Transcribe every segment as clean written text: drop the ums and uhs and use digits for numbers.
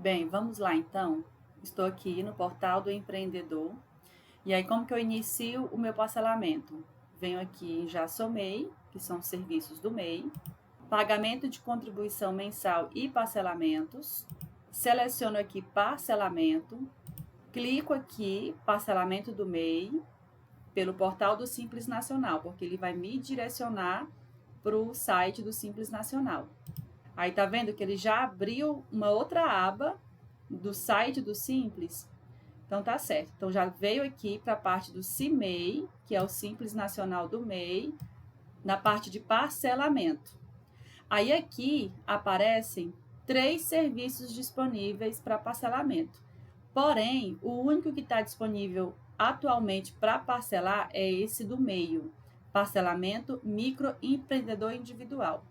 Bem, vamos lá então. Estou aqui no portal do empreendedor. E aí, como que eu inicio o meu parcelamento? Venho aqui em Já Sou MEI, que são os serviços do MEI, pagamento de contribuição mensal e parcelamentos. Seleciono aqui parcelamento, clico aqui parcelamento do MEI pelo portal do Simples Nacional, porque ele vai me direcionar para o site do Simples Nacional. Aí tá vendo que ele já abriu uma outra aba do site do Simples? Então tá certo. Então já veio aqui para a parte do CIMEI, que é o Simples Nacional do MEI, na parte de parcelamento. Aí aqui aparecem 3 serviços disponíveis para parcelamento. Porém, o único que está disponível atualmente para parcelar é esse do meio, parcelamento microempreendedor individual.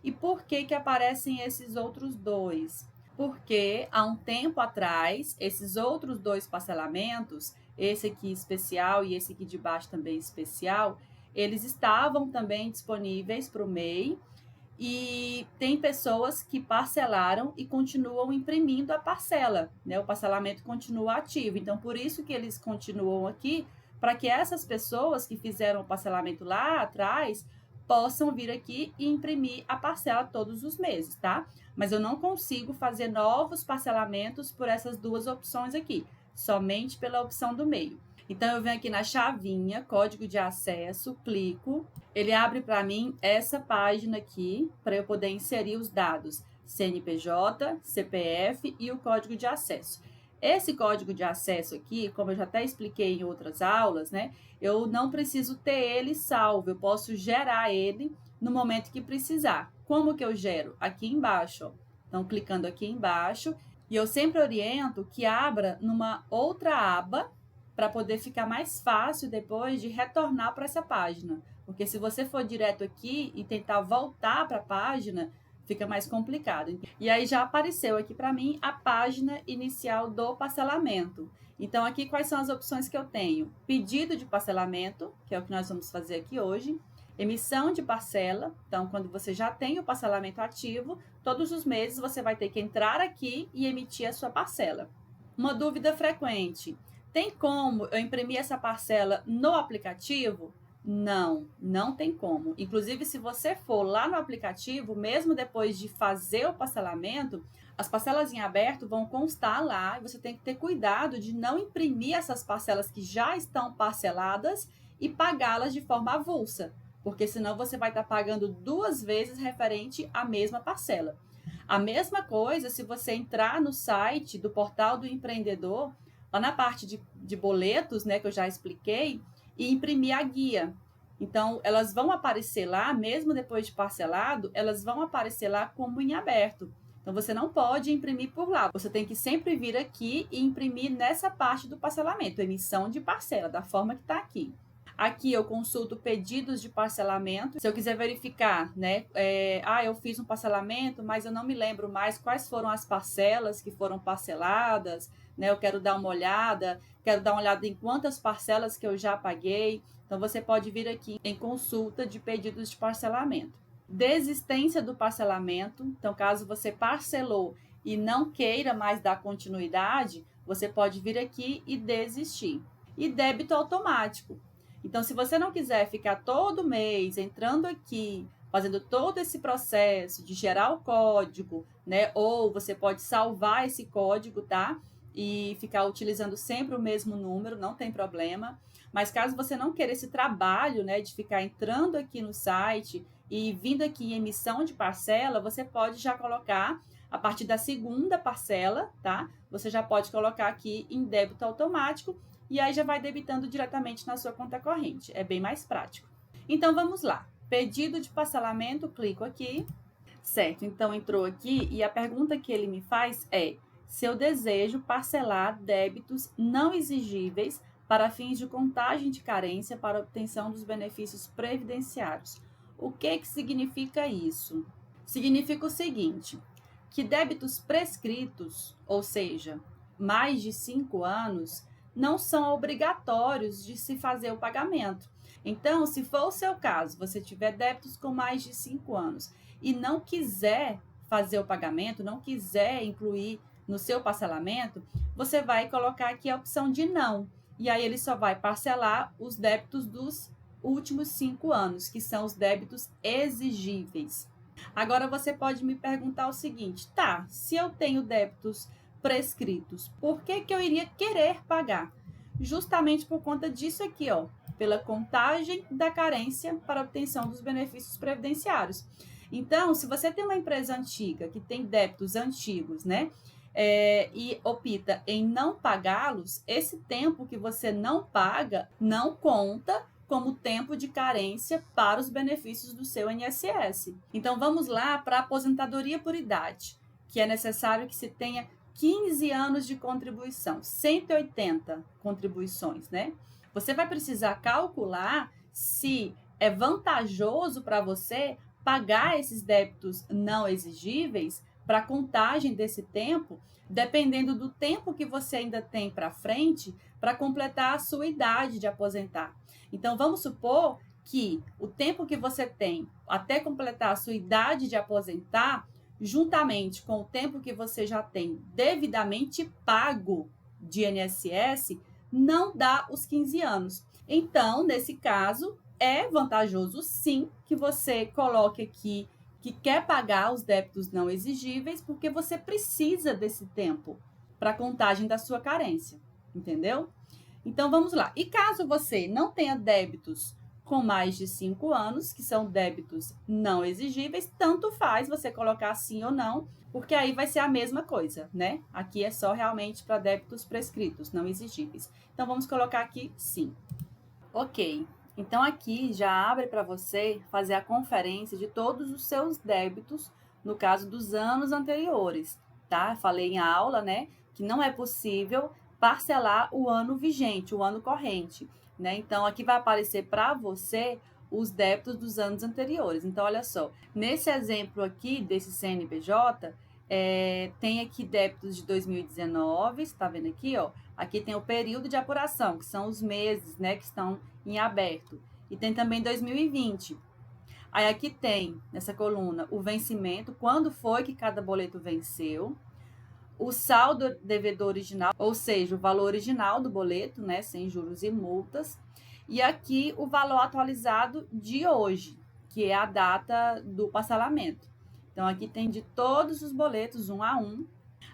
E por que que aparecem esses outros dois? Porque há um tempo atrás, esses outros dois parcelamentos, esse aqui especial e esse aqui de baixo também especial, eles estavam também disponíveis para o MEI, e tem pessoas que parcelaram e continuam imprimindo a parcela, né? O parcelamento continua ativo. Então, por isso que eles continuam aqui, para que essas pessoas que fizeram o parcelamento lá atrás possam vir aqui e imprimir a parcela todos os meses, tá? Mas eu não consigo fazer novos parcelamentos por essas duas opções aqui, somente pela opção do meio. Então, eu venho aqui na chavinha, código de acesso, clico, ele abre para mim essa página aqui, para eu poder inserir os dados CNPJ, CPF e o código de acesso. Esse código de acesso aqui, como eu já até expliquei em outras aulas, né? Eu não preciso ter ele salvo, eu posso gerar ele no momento que precisar. Como que eu gero? Aqui embaixo, ó. Então, clicando aqui embaixo, e eu sempre oriento que abra numa outra aba, para poder ficar mais fácil depois de retornar para essa página. Porque se você for direto aqui e tentar voltar para a página, fica mais complicado. E aí já apareceu aqui para mim a página inicial do parcelamento. Então, aqui quais são as opções que eu tenho? Pedido de parcelamento, que é o que nós vamos fazer aqui hoje. Emissão de parcela, então quando você já tem o parcelamento ativo, todos os meses você vai ter que entrar aqui e emitir a sua parcela. Uma dúvida frequente: tem como eu imprimir essa parcela no aplicativo? Não, não tem como. Inclusive, se você for lá no aplicativo, mesmo depois de fazer o parcelamento, as parcelas em aberto vão constar lá e você tem que ter cuidado de não imprimir essas parcelas que já estão parceladas e pagá-las de forma avulsa, porque senão você vai estar pagando duas vezes referente à mesma parcela. A mesma coisa se você entrar no site do portal do empreendedor, lá na parte de boletos, né, que eu já expliquei, e imprimir a guia. Então, elas vão aparecer lá, mesmo depois de parcelado, elas vão aparecer lá como em aberto. Então, você não pode imprimir por lá. Você tem que sempre vir aqui e imprimir nessa parte do parcelamento, emissão de parcela, da forma que está aqui. Aqui eu consulto pedidos de parcelamento. Se eu quiser verificar, né? Eu fiz um parcelamento, mas eu não me lembro mais quais foram as parcelas que foram parceladas, né? Eu quero dar uma olhada, em quantas parcelas que eu já paguei. Então, você pode vir aqui em consulta de pedidos de parcelamento. Desistência do parcelamento. Então, caso você parcelou e não queira mais dar continuidade, você pode vir aqui e desistir. E débito automático. Então, se você não quiser ficar todo mês entrando aqui, fazendo todo esse processo de gerar o código, né? Ou você pode salvar esse código, tá? E ficar utilizando sempre o mesmo número, não tem problema. Mas caso você não queira esse trabalho, né, de ficar entrando aqui no site e vindo aqui em emissão de parcela, você pode já colocar a partir da segunda parcela, tá? Você já pode colocar aqui em débito automático e aí já vai debitando diretamente na sua conta corrente. É bem mais prático. Então, vamos lá. Pedido de parcelamento, clico aqui. Certo, então entrou aqui e a pergunta que ele me faz é se eu desejo parcelar débitos não exigíveis para fins de contagem de carência para obtenção dos benefícios previdenciários. O que significa isso? Significa o seguinte, que débitos prescritos, ou seja, mais de 5 anos, não são obrigatórios de se fazer o pagamento. Então, se for o seu caso, você tiver débitos com mais de 5 anos e não quiser fazer o pagamento, não quiser incluir no seu parcelamento, você vai colocar aqui a opção de não. E aí ele só vai parcelar os débitos dos últimos 5 anos, que são os débitos exigíveis. Agora você pode me perguntar o seguinte: tá, se eu tenho débitos prescritos, por que eu iria querer pagar? Justamente por conta disso aqui, ó, pela contagem da carência para obtenção dos benefícios previdenciários. Então, se você tem uma empresa antiga que tem débitos antigos, né, e opta em não pagá-los, esse tempo que você não paga não conta como tempo de carência para os benefícios do seu INSS. Então, vamos lá para a aposentadoria por idade, que é necessário que se tenha 15 anos de contribuição, 180 contribuições, né? Você vai precisar calcular se é vantajoso para você pagar esses débitos não exigíveis para a contagem desse tempo, dependendo do tempo que você ainda tem para frente para completar a sua idade de aposentar. Então, vamos supor que o tempo que você tem até completar a sua idade de aposentar, juntamente com o tempo que você já tem devidamente pago de INSS, não dá os 15 anos. Então, nesse caso, é vantajoso sim que você coloque aqui que quer pagar os débitos não exigíveis, porque você precisa desse tempo para a contagem da sua carência, entendeu? Então, vamos lá. E caso você não tenha débitos com mais de 5 anos, que são débitos não exigíveis, tanto faz você colocar sim ou não, porque aí vai ser a mesma coisa, né? Aqui é só realmente para débitos prescritos, não exigíveis. Então, vamos colocar aqui sim. Ok. Então, aqui já abre para você fazer a conferência de todos os seus débitos, no caso dos anos anteriores, tá? Falei em aula, né, que não é possível parcelar o ano vigente, o ano corrente, né? Então, aqui vai aparecer para você os débitos dos anos anteriores. Então, olha só, nesse exemplo aqui desse CNPJ, tem aqui débitos de 2019, está vendo aqui, ó? Aqui tem o período de apuração, que são os meses, né, que estão em aberto. E tem também 2020. Aí aqui tem, nessa coluna, o vencimento, quando foi que cada boleto venceu, o saldo devedor original, ou seja, o valor original do boleto, né, sem juros e multas, e aqui o valor atualizado de hoje, que é a data do parcelamento. Então, aqui tem de todos os boletos, um a um.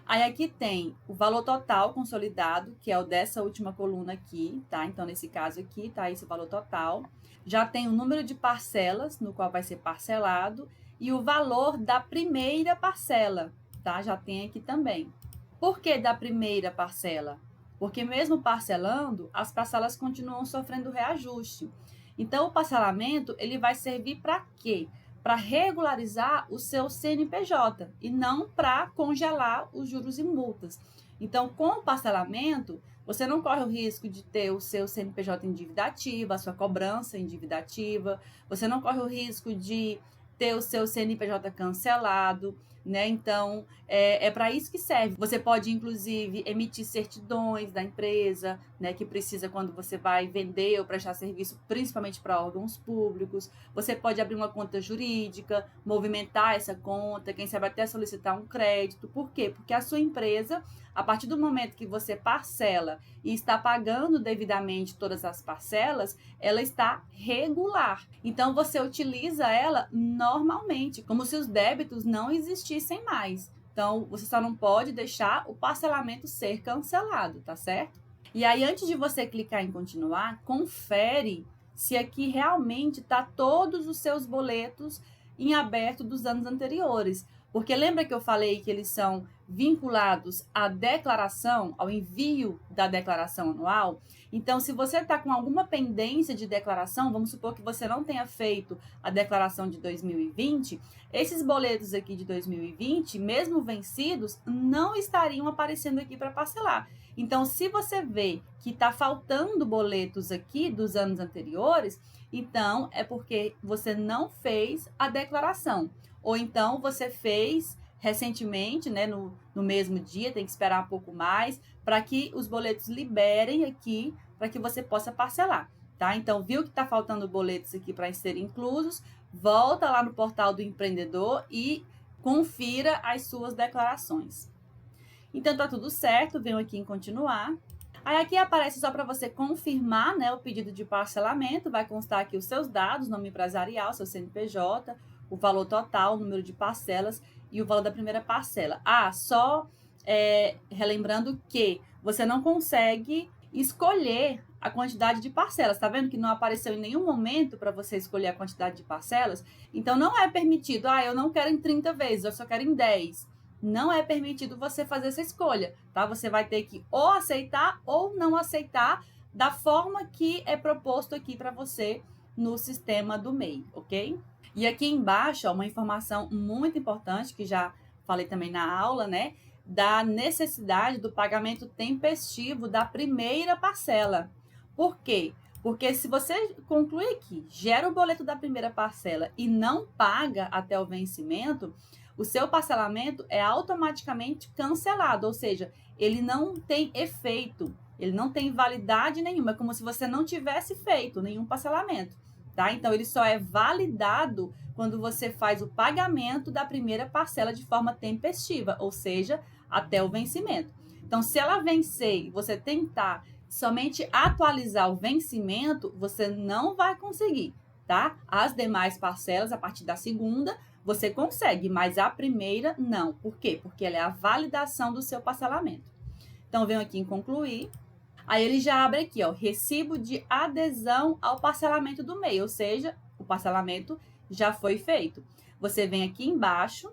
Aí aqui tem o valor total consolidado, que é o dessa última coluna aqui, tá? Então, nesse caso aqui, tá esse valor total. Já tem o número de parcelas, no qual vai ser parcelado, e o valor da primeira parcela, tá? Já tem aqui também. Por que da primeira parcela? Porque mesmo parcelando, as parcelas continuam sofrendo reajuste. Então, o parcelamento, ele vai servir para quê? Para regularizar o seu CNPJ e não para congelar os juros e multas. Então, com o parcelamento, você não corre o risco de ter o seu CNPJ em dívida ativa, a sua cobrança em dívida ativa, você não corre o risco de ter o seu CNPJ cancelado, né? Então, é para isso que serve. Você pode, inclusive, emitir certidões da empresa, né? Que precisa quando você vai vender ou prestar serviço, principalmente para órgãos públicos. Você pode abrir uma conta jurídica, movimentar essa conta, quem sabe até solicitar um crédito. Por quê? Porque a sua empresa, a partir do momento que você parcela e está pagando devidamente todas as parcelas, ela está regular. Então, você utiliza ela normalmente, como se os débitos não existissem mais. Então, você só não pode deixar o parcelamento ser cancelado, tá certo? E aí, antes de você clicar em continuar, confere se aqui realmente está todos os seus boletos em aberto dos anos anteriores. Porque lembra que eu falei que eles são vinculados à declaração, ao envio da declaração anual? Então, se você está com alguma pendência de declaração, vamos supor que você não tenha feito a declaração de 2020, esses boletos aqui de 2020, mesmo vencidos, não estariam aparecendo aqui para parcelar. Então, se você vê que está faltando boletos aqui dos anos anteriores, então é porque você não fez a declaração. Ou então você fez recentemente, né, no mesmo dia, tem que esperar um pouco mais, para que os boletos liberem aqui, para que você possa parcelar, tá? Então, viu que está faltando boletos aqui para serem inclusos, volta lá no portal do empreendedor e confira as suas declarações. Então tá tudo certo, venho aqui em continuar. Aí aqui aparece só para você confirmar, né, o pedido de parcelamento, vai constar aqui os seus dados, nome empresarial, seu CNPJ, o valor total, o número de parcelas e o valor da primeira parcela. Relembrando que você não consegue escolher a quantidade de parcelas. Tá vendo que não apareceu em nenhum momento para você escolher a quantidade de parcelas? Então, não é permitido, eu não quero em 30 vezes, eu só quero em 10. Não é permitido você fazer essa escolha, tá? Você vai ter que ou aceitar ou não aceitar da forma que é proposto aqui para você no sistema do MEI, ok? E aqui embaixo, ó, uma informação muito importante que já falei também na aula, né? Da necessidade do pagamento tempestivo da primeira parcela. Por quê? Porque se você conclui aqui, gera o boleto da primeira parcela e não paga até o vencimento, o seu parcelamento é automaticamente cancelado, ou seja, ele não tem efeito, ele não tem validade nenhuma, é como se você não tivesse feito nenhum parcelamento, tá? Então, ele só é validado quando você faz o pagamento da primeira parcela de forma tempestiva, ou seja, até o vencimento. Então, se ela vencer e você tentar somente atualizar o vencimento, você não vai conseguir, tá? As demais parcelas, a partir da segunda, você consegue, mas a primeira, não. Por quê? Porque ela é a validação do seu parcelamento. Então, venho aqui em concluir. Aí, ele já abre aqui, ó, recibo de adesão ao parcelamento do MEI, ou seja, o parcelamento já foi feito. Você vem aqui embaixo,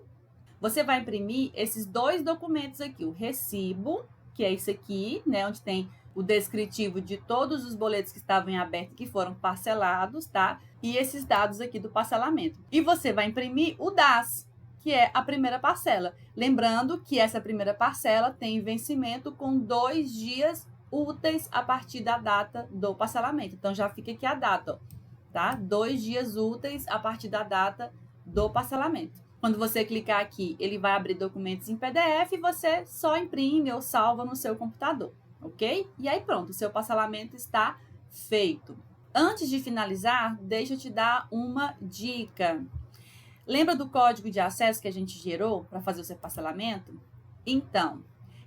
você vai imprimir esses dois documentos aqui, o recibo, que é esse aqui, né, onde tem o descritivo de todos os boletos que estavam em aberto que foram parcelados, tá? E esses dados aqui do parcelamento. E você vai imprimir o DAS, que é a primeira parcela. Lembrando que essa primeira parcela tem vencimento com 2 dias úteis a partir da data do parcelamento. Então, já fica aqui a data, ó, tá? 2 dias úteis a partir da data do parcelamento. Quando você clicar aqui, ele vai abrir documentos em PDF e você só imprime ou salva no seu computador, ok? E aí pronto, o seu parcelamento está feito. Antes de finalizar, deixa eu te dar uma dica. Lembra do código de acesso que a gente gerou para fazer o seu parcelamento? Então,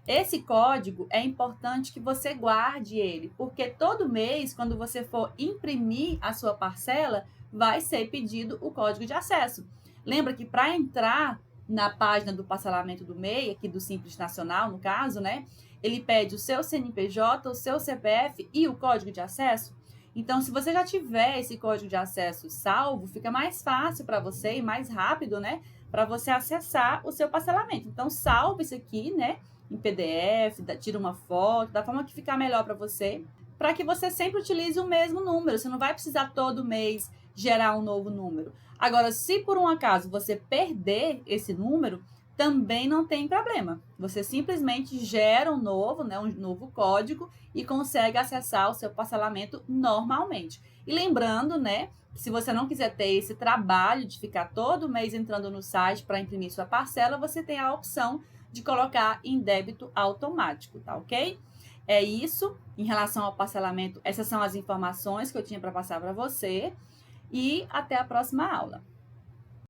esse código é importante que você guarde ele, porque todo mês, quando você for imprimir a sua parcela, vai ser pedido o código de acesso. Lembra que para entrar na página do parcelamento do MEI, aqui do Simples Nacional, no caso, né? Ele pede o seu CNPJ, o seu CPF e o código de acesso. Então, se você já tiver esse código de acesso salvo, fica mais fácil para você e mais rápido, né? Para você acessar o seu parcelamento. Então, salve isso aqui, né? Em PDF, tira uma foto, da forma que ficar melhor para você, para que você sempre utilize o mesmo número. Você não vai precisar todo mês gerar um novo número. Agora, se por um acaso você perder esse número, também não tem problema. Você simplesmente gera um novo, né, um novo código e consegue acessar o seu parcelamento normalmente. E lembrando, né, que se você não quiser ter esse trabalho de ficar todo mês entrando no site para imprimir sua parcela, você tem a opção de colocar em débito automático, tá ok? É isso. Em relação ao parcelamento, essas são as informações que eu tinha para passar para você. E até a próxima aula.